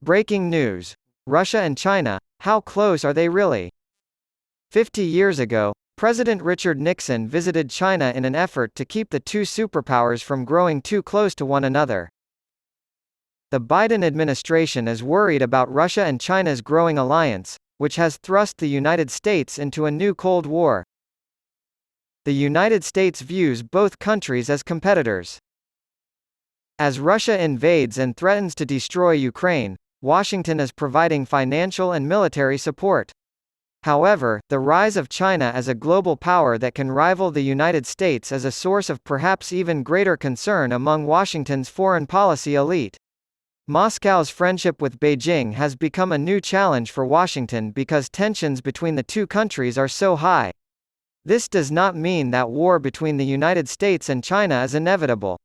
Breaking news. Russia and China, how close are they really? 50 years ago, President Richard Nixon visited China in an effort to keep the two superpowers from growing too close to one another. The Biden administration is worried about Russia and China's growing alliance, which has thrust the United States into a new Cold War. The United States views both countries as competitors. As Russia invades and threatens to destroy Ukraine, Washington is providing financial and military support. However, the rise of China as a global power that can rival the United States is a source of perhaps even greater concern among Washington's foreign policy elite. Moscow's friendship with Beijing has become a new challenge for Washington because tensions between the two countries are so high. This does not mean that war between the United States and China is inevitable.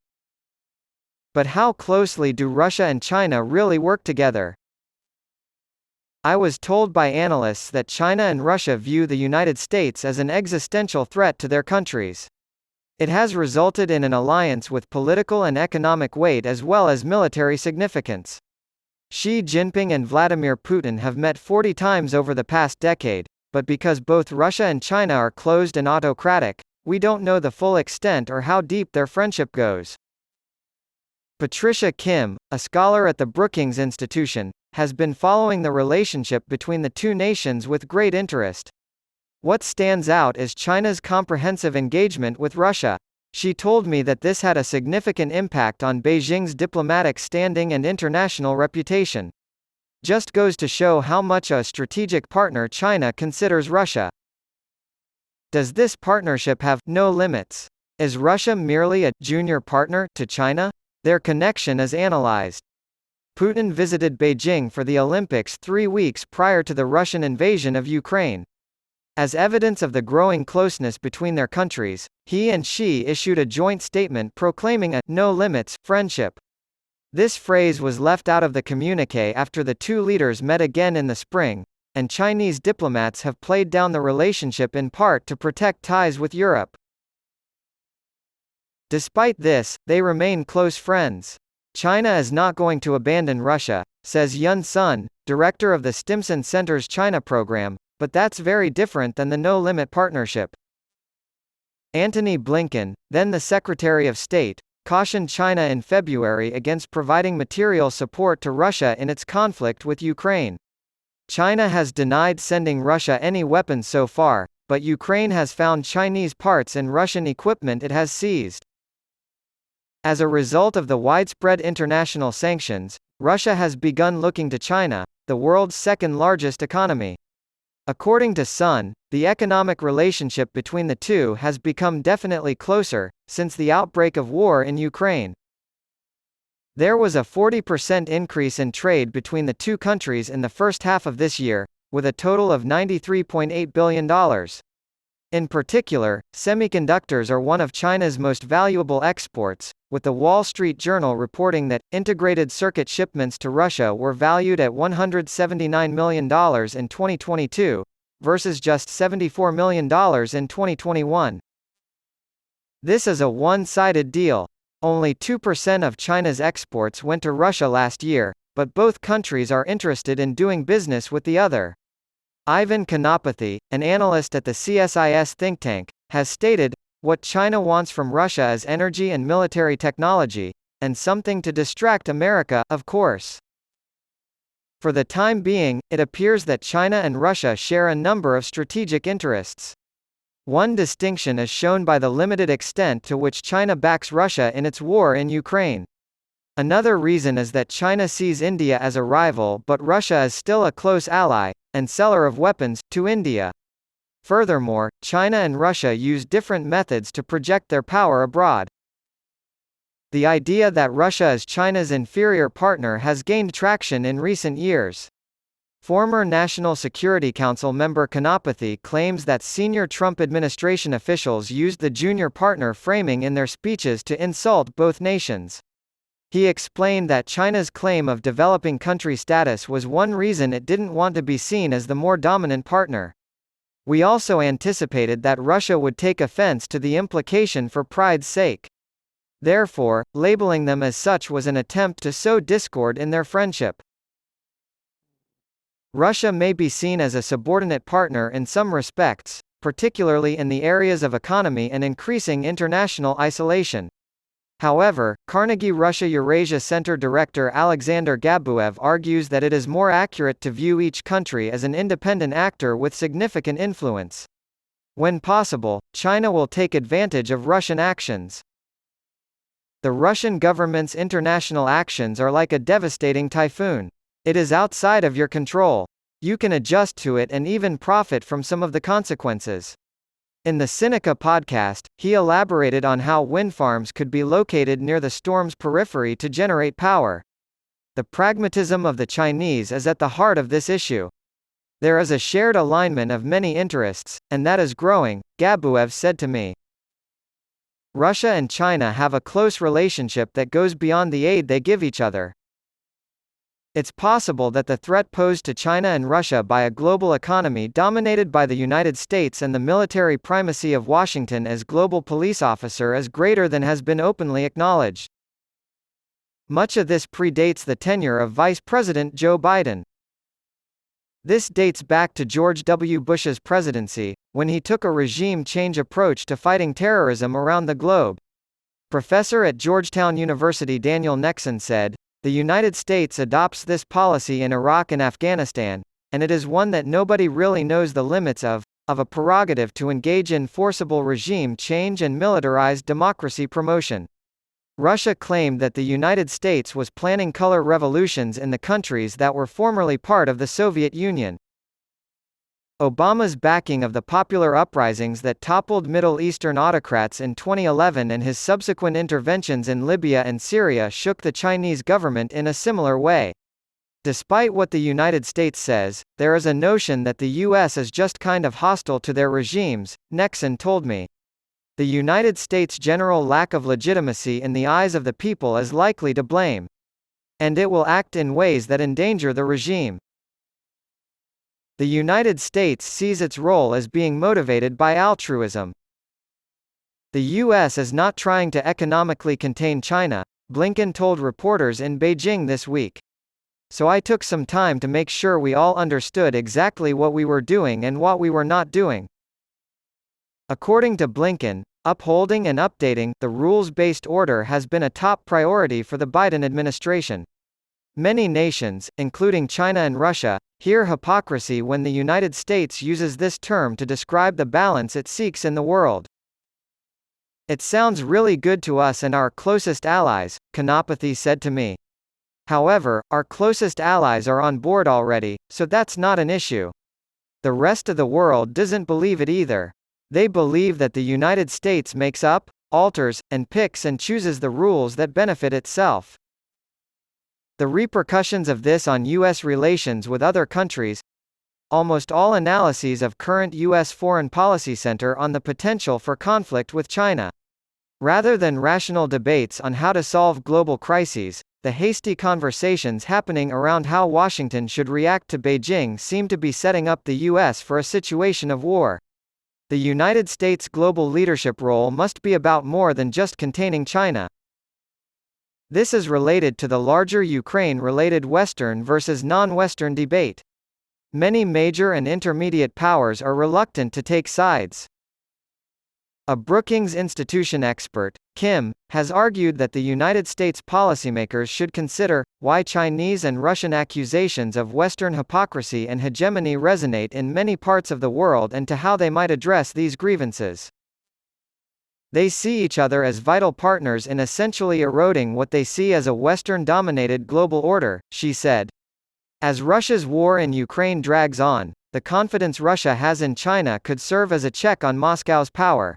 But how closely do Russia and China really work together? I was told by analysts that China and Russia view the United States as an existential threat to their countries. It has resulted in an alliance with political and economic weight as well as military significance. Xi Jinping and Vladimir Putin have met 40 times over the past decade, but because both Russia and China are closed and autocratic, we don't know the full extent or how deep their friendship goes. Patricia Kim, a scholar at the Brookings Institution, has been following the relationship between the two nations with great interest. What stands out is China's comprehensive engagement with Russia. She told me that this had a significant impact on Beijing's diplomatic standing and international reputation. Just goes to show how much a strategic partner China considers Russia. Does this partnership have no limits? Is Russia merely a junior partner to China? Their connection is analyzed. Putin visited Beijing for the Olympics 3 weeks prior to the Russian invasion of Ukraine. As evidence of the growing closeness between their countries, he and Xi issued a joint statement proclaiming a no limits friendship. This phrase was left out of the communiqué after the two leaders met again in the spring, and Chinese diplomats have played down the relationship in part to protect ties with Europe. Despite this, they remain close friends. China is not going to abandon Russia, says Yun Sun, director of the Stimson Center's China program, but that's very different than the no-limit partnership. Antony Blinken, then the Secretary of State, cautioned China in February against providing material support to Russia in its conflict with Ukraine. China has denied sending Russia any weapons so far, but Ukraine has found Chinese parts in Russian equipment it has seized. As a result of the widespread international sanctions, Russia has begun looking to China, the world's second-largest economy. According to Sun, the economic relationship between the two has become definitely closer since the outbreak of war in Ukraine. There was a 40% increase in trade between the two countries in the first half of this year, with a total of $93.8 billion. In particular, semiconductors are one of China's most valuable exports, with the Wall Street Journal reporting that integrated circuit shipments to Russia were valued at $179 million in 2022, versus just $74 million in 2021. This is a one-sided deal. Only 2% of China's exports went to Russia last year, but both countries are interested in doing business with the other. Ivan Konopathy, an analyst at the CSIS think tank, has stated, "What China wants from Russia is energy and military technology, and something to distract America, of course." For the time being, it appears that China and Russia share a number of strategic interests. One distinction is shown by the limited extent to which China backs Russia in its war in Ukraine. Another reason is that China sees India as a rival but Russia is still a close ally, and seller of weapons, to India. Furthermore, China and Russia use different methods to project their power abroad. The idea that Russia is China's inferior partner has gained traction in recent years. Former National Security Council member Konopathy claims that senior Trump administration officials used the junior partner framing in their speeches to insult both nations. He explained that China's claim of developing country status was one reason it didn't want to be seen as the more dominant partner. "We also anticipated that Russia would take offense to the implication for pride's sake. Therefore, labeling them as such was an attempt to sow discord in their friendship." Russia may be seen as a subordinate partner in some respects, particularly in the areas of economy and increasing international isolation. However, Carnegie Russia Eurasia Center Director Alexander Gabuev argues that it is more accurate to view each country as an independent actor with significant influence. When possible, China will take advantage of Russian actions. The Russian government's international actions are like a devastating typhoon. It is outside of your control. You can adjust to it and even profit from some of the consequences. In the Sinica podcast, he elaborated on how wind farms could be located near the storm's periphery to generate power. The pragmatism of the Chinese is at the heart of this issue. There is a shared alignment of many interests, and that is growing, Gabuev said to me. Russia and China have a close relationship that goes beyond the aid they give each other. It's possible that the threat posed to China and Russia by a global economy dominated by the United States and the military primacy of Washington as global police officer is greater than has been openly acknowledged. Much of this predates the tenure of Vice President Joe Biden. This dates back to George W. Bush's presidency, when he took a regime change approach to fighting terrorism around the globe. Professor at Georgetown University Daniel Nexon said, "The United States adopts this policy in Iraq and Afghanistan, and it is one that nobody really knows the limits of a prerogative to engage in forcible regime change and militarized democracy promotion." Russia claimed that the United States was planning color revolutions in the countries that were formerly part of the Soviet Union. Obama's backing of the popular uprisings that toppled Middle Eastern autocrats in 2011 and his subsequent interventions in Libya and Syria shook the Chinese government in a similar way. Despite what the United States says, there is a notion that the U.S. is just kind of hostile to their regimes, Nexon told me. The United States' general lack of legitimacy in the eyes of the people is likely to blame. And it will act in ways that endanger the regime. The United States sees its role as being motivated by altruism. The U.S. is not trying to economically contain China, Blinken told reporters in Beijing this week. So I took some time to make sure we all understood exactly what we were doing and what we were not doing. According to Blinken, upholding and updating the rules-based order has been a top priority for the Biden administration. Many nations, including China and Russia, hear hypocrisy when the United States uses this term to describe the balance it seeks in the world. It sounds really good to us and our closest allies, Kanapathy said to me. However, our closest allies are on board already, so that's not an issue. The rest of the world doesn't believe it either. They believe that the United States makes up, alters, and picks and chooses the rules that benefit itself. The repercussions of this on U.S. relations with other countries. Almost all analyses of current U.S. foreign policy center on the potential for conflict with China. Rather than rational debates on how to solve global crises, the hasty conversations happening around how Washington should react to Beijing seem to be setting up the U.S. for a situation of war. The United States' global leadership role must be about more than just containing China. This is related to the larger Ukraine-related Western versus non-Western debate. Many major and intermediate powers are reluctant to take sides. A Brookings Institution expert, Kim, has argued that the United States policymakers should consider why Chinese and Russian accusations of Western hypocrisy and hegemony resonate in many parts of the world and to how they might address these grievances. They see each other as vital partners in essentially eroding what they see as a Western-dominated global order, she said. As Russia's war in Ukraine drags on, the confidence Russia has in China could serve as a check on Moscow's power.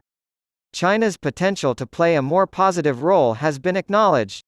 China's potential to play a more positive role has been acknowledged.